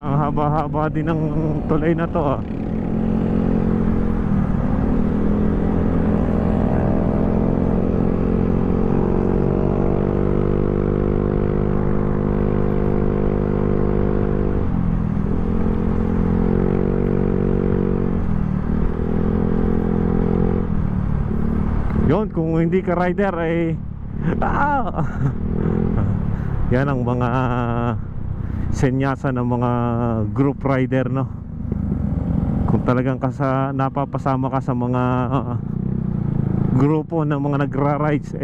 Ang haba-haba din ng tulay na to ah. Yun, kung hindi ka rider ay yan ang mga senyasa ng mga group rider, no? Kung talagang napapasama ka sa mga grupo ng mga nagra-rides,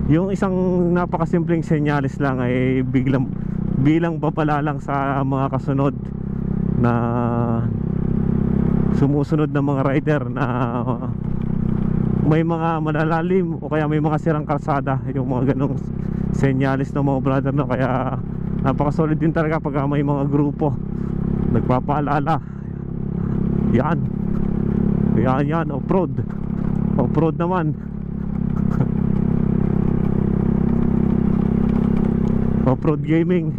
yung isang napakasimpleng senyales lang ay bilang babala lang sa mga kasunod na sumusunod na mga rider na may mga malalalim o kaya may mga sirang kalsada, yung mga ganong senyales ng mga brother, no? Kaya napakasolid din talaga pag may mga grupo nagpapaalala. Yan, yan, off-road naman. Off-road gaming.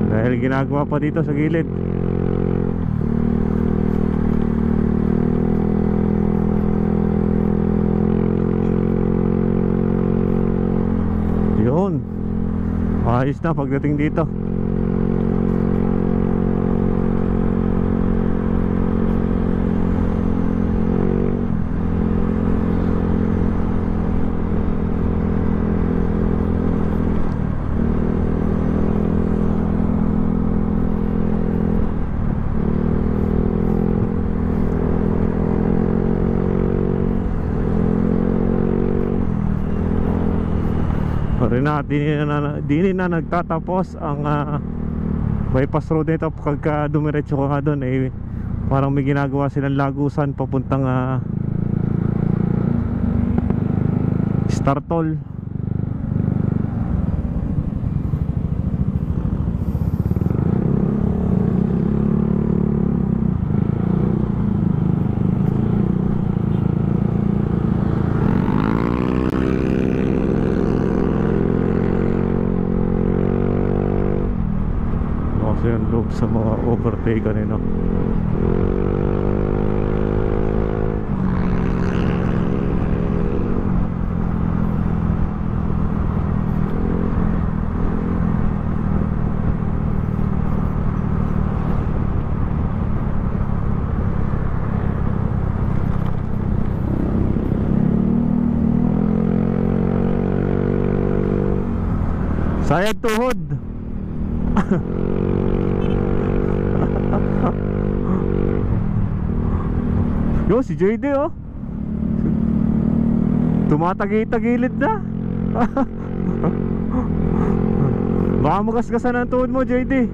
Dahil ginagawa pa dito sa gilid. Yun, ayos na pagdating dito. Di na nagtatapos ang bypass road nito. Pagka dumiretso ka nga doon, parang may ginagawa silang lagusan papuntang Startol. Yung loob sa mga overtake kanino. Sayang tuhod. Yo, si JD oh, tumatagi-tagilid na. Baka magasgasan ang tuhod mo, JD.